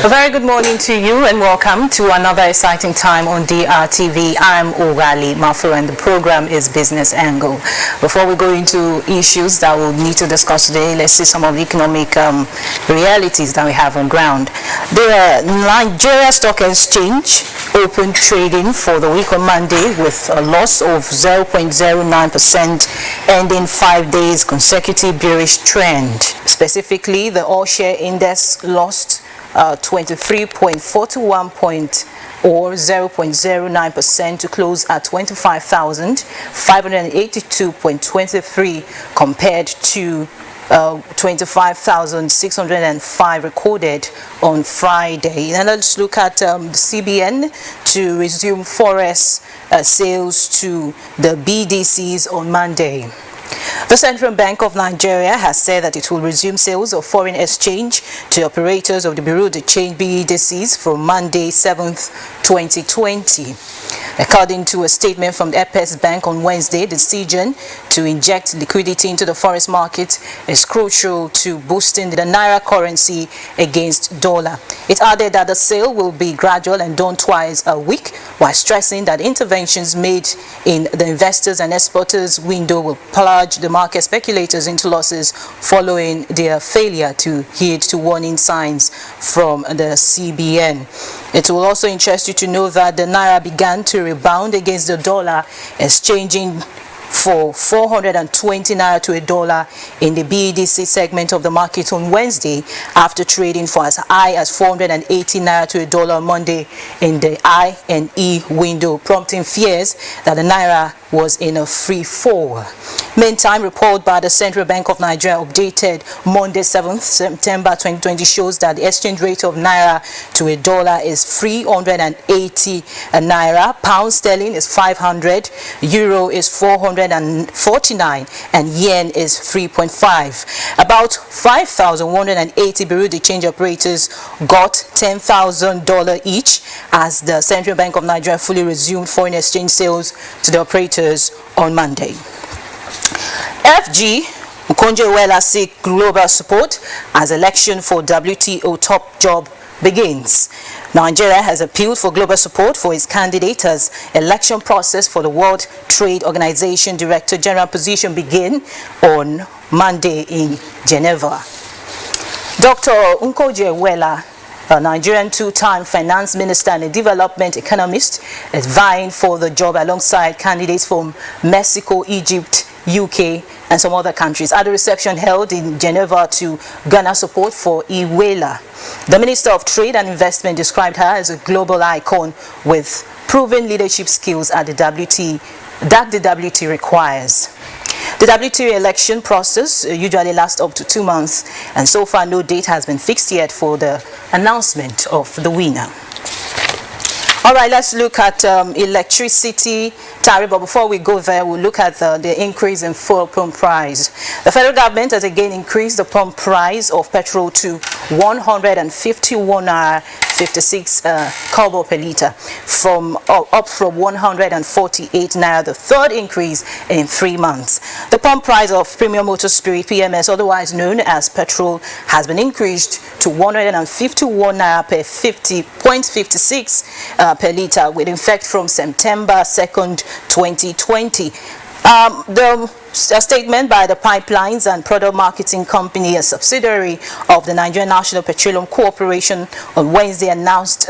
A very good morning to you and welcome to another exciting time on DRTV. I'm Ogali Mafu and the program is Business Angle. Before we go into issues that we'll need to discuss today, let's see some of the economic realities that we have on ground. The Nigeria Stock Exchange opened trading for the week on Monday with a loss of 0.09%, ending 5 days consecutive bearish trend. Specifically, the all-share index lost 23.41 point or 0.09% to close at 25,582.23 compared to 25,605 recorded on Friday. And let's look at the CBN to resume forex sales to the BDCs on Monday. The Central Bank of Nigeria has said that it will resume sales of foreign exchange to operators of the Bureau de Change BDCs from Monday 7th, 2020. According to a statement from the Apex Bank on Wednesday, the decision to inject liquidity into the forex market is crucial to boosting the naira currency against dollar. It added that the sale will be gradual and done twice a week, while stressing that interventions made in the investors and exporters window will plunge the market speculators into losses following their failure to heed to warning signs from the CBN. It will also interest you to know that the naira began to rebound against the dollar, exchanging for 420 naira to a dollar in the BDC segment of the market on Wednesday, after trading for as high as 480 naira to a dollar on Monday in the I&E window, prompting fears that the naira was in a free fall. Meantime, report by the Central Bank of Nigeria updated Monday 7th September 2020 shows that the exchange rate of naira to a dollar is 380 naira, pound sterling is 500, euro is 449, and yen is 3.5. About 5,180 Bureau de Change operators got $10,000 each as the Central Bank of Nigeria fully resumed foreign exchange sales to the operators on Monday. FG Ukonjo-Iweala seek global support as election for WTO top job begins. Nigeria has appealed for global support for its candidate as election process for the World Trade Organization Director General position begin on Monday in Geneva. Dr. Ukonjo-Iweala, a Nigerian two-time finance minister and a development economist, is vying for the job alongside candidates from Mexico, Egypt, UK, and some other countries at the reception held in Geneva to garner support for Iweala. The Minister of Trade and Investment described her as a global icon with proven leadership skills at the WT requires. The WTO election process usually lasts up to 2 months, and so far no date has been fixed yet for the announcement of the winner. All right, let's look at electricity tariff, but before we go there, we'll look at the increase in fuel pump price. The federal government has again increased the pump price of petrol to 151.56 kobo per liter, up from 148 naira, the third increase in 3 months. The pump price of premium motor spirit (PMS), otherwise known as petrol, has been increased to 151 naira per 50.56 per liter, with effect from September 2nd, 2020. A statement by the Pipelines and Product Marketing Company, a subsidiary of the Nigerian National Petroleum Corporation, on Wednesday announced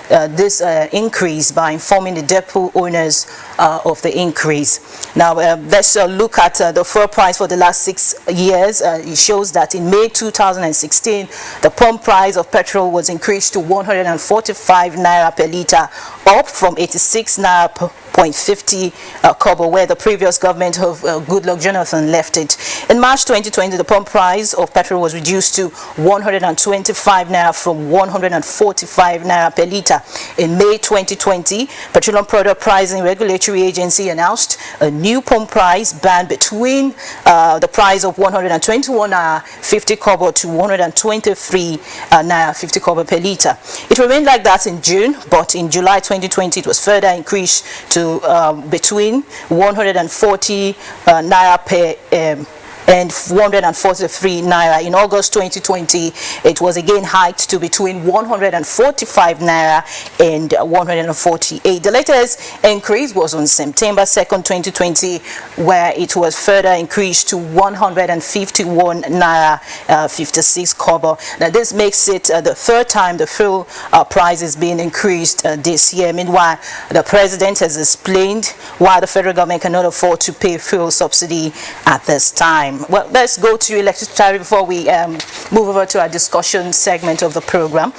this increase by informing the depot owners of the increase. Now, let's look at the fuel price for the last 6 years. It shows that in May 2016, the pump price of petrol was increased to 145 naira per liter, up from 86 naira per 0.50 kobo, where the previous government of Goodluck Jonathan left it. In March 2020, the pump price of petrol was reduced to 125 naira from 145 naira per liter. In May 2020, Petroleum Product Pricing Regulatory Agency announced a new pump price band between the price of 121 naira 50 kobo to 123 naira 50 kobo per liter. It remained like that in June, but in July 2020, it was further increased to between 140 naira per and 143 naira. In August 2020, it was again hiked to between 145 naira and 148. The latest increase was on September 2nd, 2020, where it was further increased to 151 naira 56 kobo. Now this makes it the third time the fuel price is being increased this year. Meanwhile, the president has explained why the federal government cannot afford to pay fuel subsidy at this time. Well, let's go to electricity tariff before we move over to our discussion segment of the program.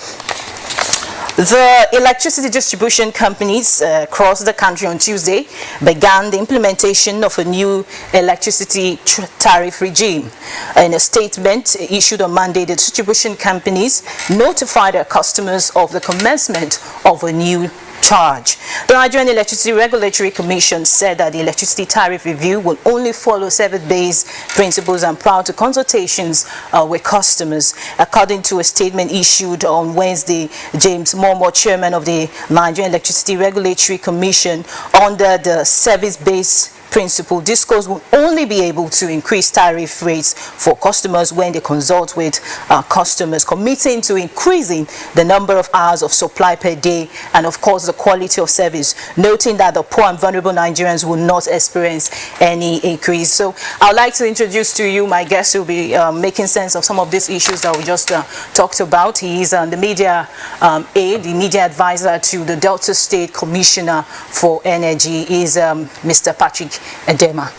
The electricity distribution companies across the country on Tuesday began the implementation of a new electricity tariff regime. In a statement issued on Monday, the distribution companies notified their customers of the commencement of a new charge. The Nigerian Electricity Regulatory Commission said that the electricity tariff review will only follow service-based principles and prior to consultations with customers. According to a statement issued on Wednesday, James Momo, chairman of the Nigerian Electricity Regulatory Commission, under the service-based principle, DISCOs will only be able to increase tariff rates for customers when they consult with customers, committing to increasing the number of hours of supply per day and of course the quality of service, noting that the poor and vulnerable Nigerians will not experience any increase. So I'd like to introduce to you my guest who will be making sense of some of these issues that we just talked about. He is the media aide, the media advisor to the Delta State Commissioner for Energy. He is Mr. Patrick Edema.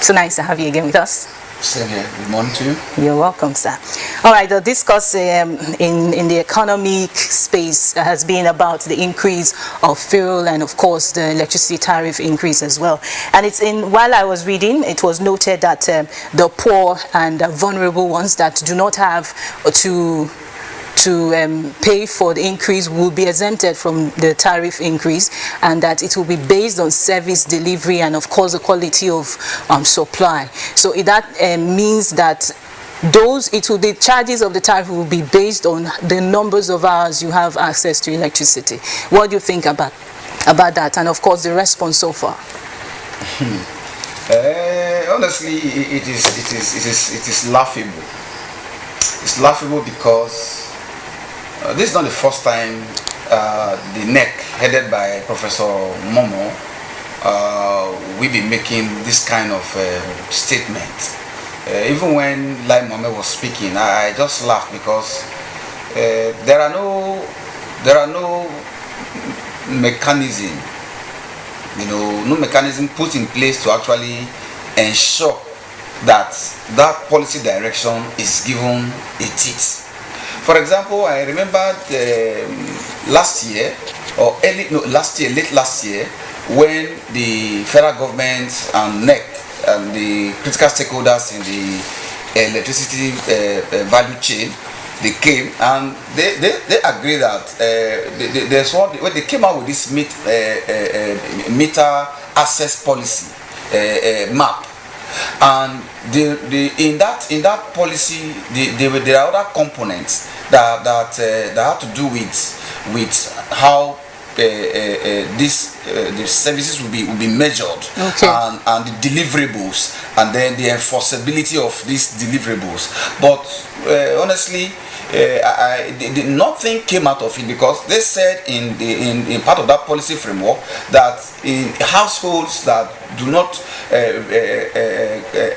So nice to have you again with us. Same here. Good morning to you. You're welcome, sir. All right, the discuss in the economic space has been about the increase of fuel and of course the electricity tariff increase as well. And it's while I was reading, it was noted that the poor and vulnerable ones that do not have to pay for the increase will be exempted from the tariff increase, and that it will be based on service delivery and of course the quality of supply. So that means that the charges of the tariff will be based on the numbers of hours you have access to electricity. What do you think about that, and of course the response so far? Honestly, it is laughable. It's laughable because this is not the first time the NEC, headed by Professor Momo, will be making this kind of statement. Even when Lai Mohammed was speaking, I just laughed because there are no mechanism, no mechanism put in place to actually ensure that that policy direction is given a teeth. For example, I remember last year, late last year, when the federal government and NEC and the critical stakeholders in the electricity value chain, they came and they agreed that when they came out with this meter access policy map. And in that policy, there are other components that have to do with how the services will be measured, okay, and the deliverables, and then the enforceability of these deliverables. But honestly, nothing came out of it, because they said in part of that policy framework that in households that do not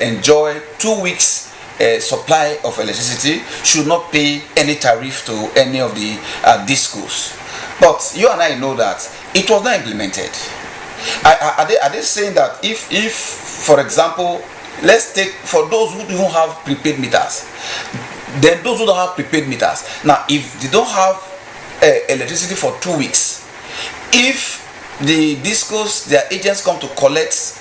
enjoy 2 weeks supply of electricity should not pay any tariff to any of the DISCOs. But you and I know that it was not implemented. Are they saying that if for example, let's take for those who don't have prepaid meters, then those who don't have prepaid meters, now if they don't have electricity for 2 weeks, if the DISCOs, their agents come to collect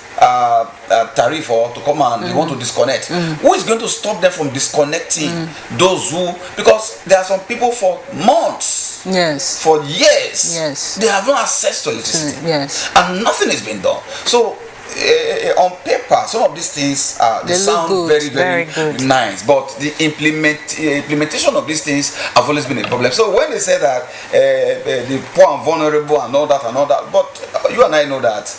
tariff or to come and they want to disconnect, who is going to stop them from disconnecting those who, because there are some people for months, yes, for years, yes, they have no access to electricity, yes, and nothing has been done. So on paper, some of these things they sound good, very good, nice, but the implementation of these things have always been a problem. So when they say that the poor and vulnerable and all that, but you and I know that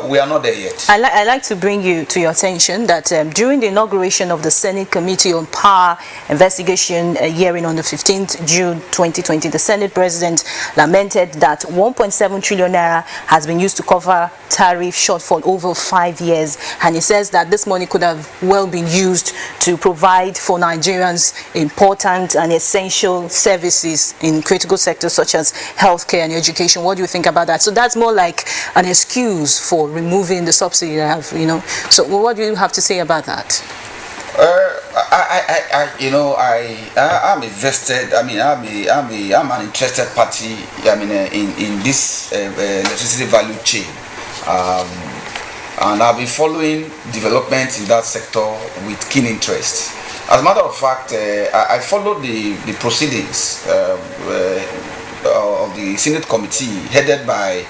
we are not there yet. I like to bring you to your attention that during the inauguration of the Senate Committee on Power Investigation hearing on the 15th June 2020, the Senate President lamented that 1.7 trillion naira has been used to cover tariff shortfall over 5 years, and he says that this money could have well been used to provide for Nigerians important and essential services in critical sectors such as healthcare and education. What do you think about that? So that's more like an excuse for removing the subsidy that have, So what do you have to say about that? I'm invested. I'm an interested party. In this electricity value chain, and I've been following developments in that sector with keen interest. As a matter of fact, I followed the proceedings of the Senate Committee headed by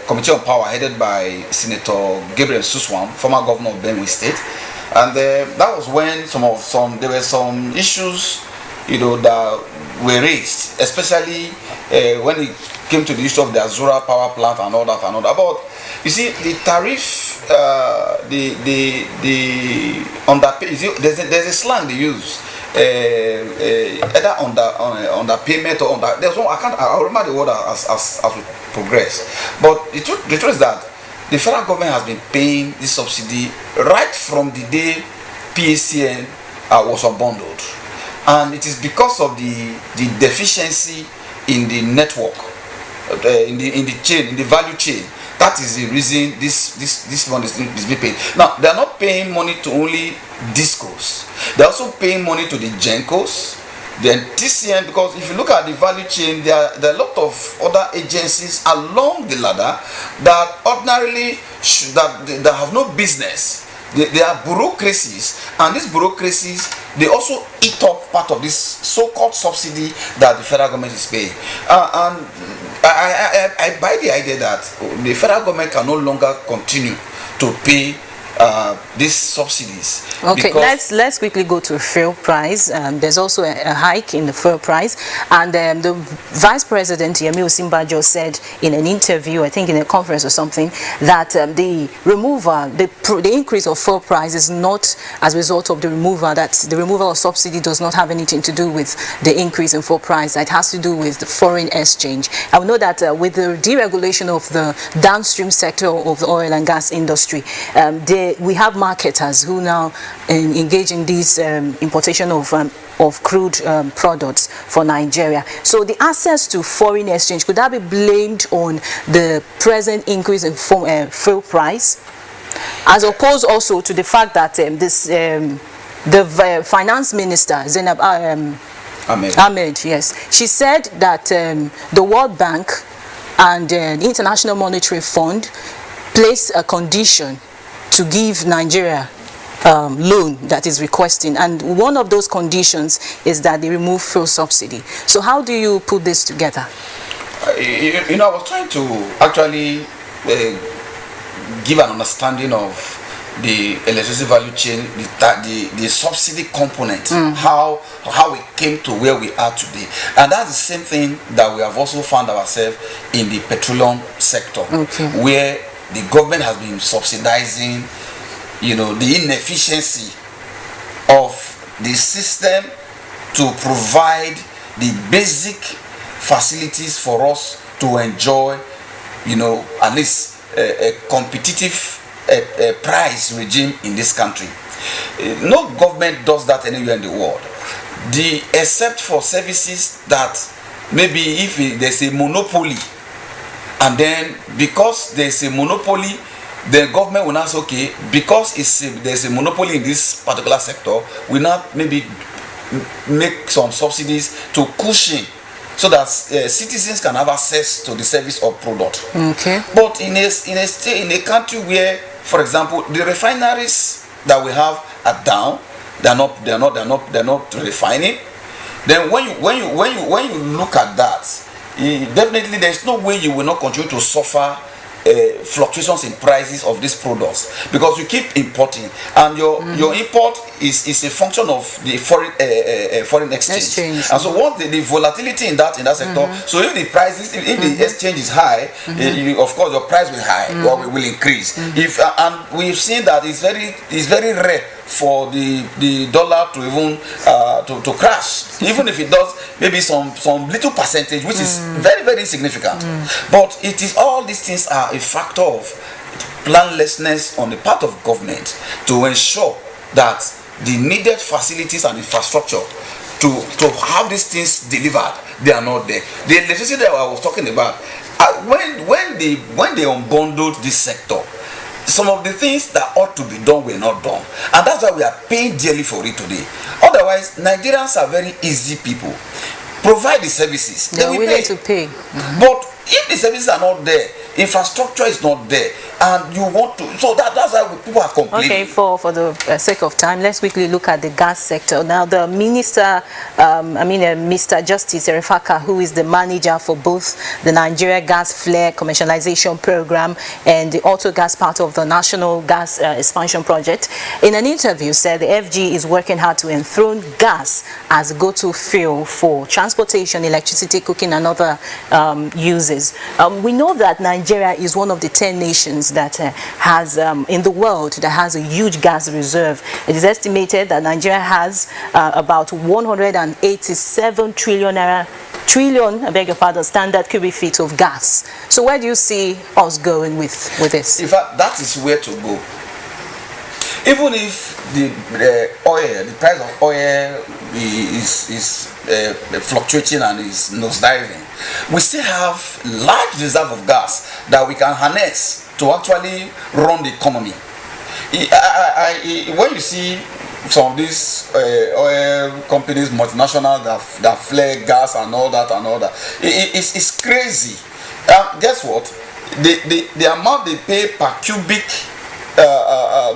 Committee on Power headed by Senator Gabriel Suswam, former governor of Benue State, and that was when there were some issues, that were raised, especially when it came to the issue of the Azura power plant and all that. But you see, the tariff, the underpay. There's a slang they use. Either on the payment or on the, there's one, I remember the word as we progress. But the truth is that the federal government has been paying this subsidy right from the day PACN was unbundled, and it is because of the deficiency in the network, in the chain, in the value chain. That is the reason this money is being paid. Now, they are not paying money to only discos. They are also paying money to the GENCOs, the TCN, because if you look at the value chain, there are a lot of other agencies along the ladder that ordinarily that have no business. They are bureaucracies, and these bureaucracies, they also eat up part of this so-called subsidy that the federal government is paying. And I buy the idea that the federal government can no longer continue to pay these subsidies. Okay, let's quickly go to fuel price. There's also a hike in the fuel price, and the Vice President Yemi Osinbajo said in an interview, I think in a conference or something, that the increase of fuel price is not as a result of the removal. That the removal of subsidy does not have anything to do with the increase in fuel price. It has to do with the foreign exchange. I know that with the deregulation of the downstream sector of the oil and gas industry, we have marketers who now engage in this importation of crude products for Nigeria. So the access to foreign exchange, could that be blamed on the present increase in fuel price, as opposed also to the fact that the finance minister Zainab Ahmed, yes, she said that the World Bank and the International Monetary Fund placed a condition to give Nigeria loan that is requesting, and one of those conditions is that they remove fuel subsidy. So how do you put this together? I was trying to actually give an understanding of the electricity value chain, the subsidy component, how we came to where we are today, and that's the same thing that we have also found ourselves in the petroleum sector, where the government has been subsidizing, the inefficiency of the system to provide the basic facilities for us to enjoy, at least a competitive price regime in this country. No government does that anywhere in the world, except for services that maybe if there's a monopoly. And then, because there's a monopoly, the government will now say, okay, because there's a monopoly in this particular sector, we now maybe make some subsidies to cushion so that citizens can have access to the service or product. Okay. But in a country where, for example, the refineries that we have are down, they're not refining. Then when you look at that, definitely there's no way you will not continue to suffer fluctuations in prices of these products, because you keep importing, and your import is a function of the foreign exchange. And so once the volatility in that sector, so if the prices, if the exchange is high, of course your price will high or will increase. If and we've seen that it's very rare for the dollar to even to crash, even if it does maybe some little percentage, which is very, very significant. But it is, all these things are a factor of planlessness on the part of government to ensure that the needed facilities and infrastructure to have these things delivered, they are not there. The electricity that I was talking about, when they unbundled this sector, some of the things that ought to be done were not done, and that's why we are paying dearly for it today. Otherwise, Nigerians are very easy people. Provide the services, they are willing to pay. But if the services are not there, infrastructure is not there, and you want to, so that's why people are complaining. Okay, for the sake of time, let's quickly look at the gas sector. Now, the minister, Mr. Justice Erefaka, who is the manager for both the Nigeria Gas Flare Commercialization Program and the Auto Gas part of the National Gas Expansion Project, in an interview said the FG is working hard to enthrone gas as go-to fuel for transportation, electricity, cooking, and other uses. We know that Nigeria is one of the 10 nations that has in the world that has a huge gas reserve. It is estimated that Nigeria has about 187 trillion, I beg your pardon, standard cubic feet of gas. So where do you see us going with this? In fact, that is where to go. Even if the price of oil is fluctuating and is nosediving, we still have large reserve of gas that we can harness to actually run the economy. When you see some of these oil companies, multinational, that flare gas and all that, it's crazy. Guess what? The amount they pay per cubic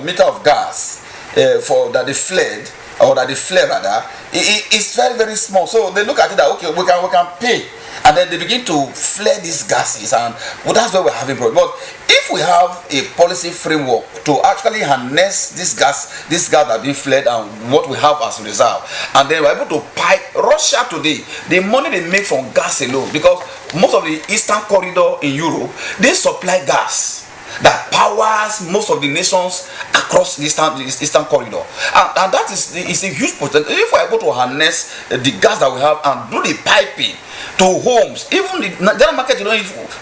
meter of gas for that they flared, or that they flare rather, it's very, very small. So they look at it that, okay, we can pay, and then they begin to flare these gases, and that's where we're having problems. But if we have a policy framework to actually harness this gas that being flared and what we have as reserve, and then we're able to pipe Russia today, the money they make from gas alone, because most of the eastern corridor in Europe, they supply gas that powers most of the nations across the eastern corridor, and that is a huge potential. If we're able to harness the gas that we have and do the piping to homes, even the Nigerian market, we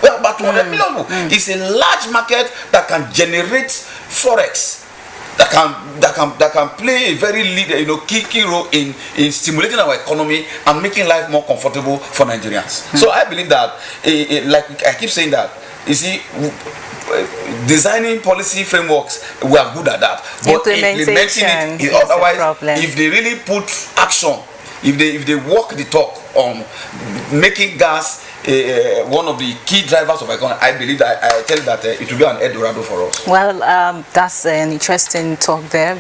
have about 200 million. It's a large market that can generate forex, that can play a very key role in stimulating our economy and making life more comfortable for Nigerians. So I believe that, like I keep saying that, you see, designing policy frameworks, we are good at that, but implementing it otherwise, if they really put action, if they walk the talk on making gas one of the key drivers of economy, I believe that I tell you that it will be an Eldorado for us. Well, that's an interesting talk there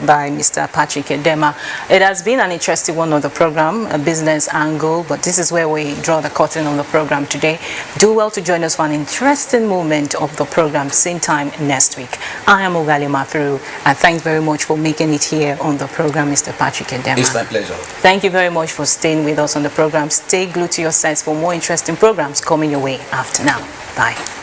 by Mr. Patrick Edema. It has been an interesting one on the program, a business angle, but this is where we draw the curtain on the program today. Do well to join us for an interesting moment of the program, same time next week. I am Ugali Mathuru, and thanks very much for making it here on the program, Mr. Patrick Edema. It's my pleasure. Thank you very much for staying with us on the program. Stay glued to your sites for more interesting programs coming your way after now. Bye.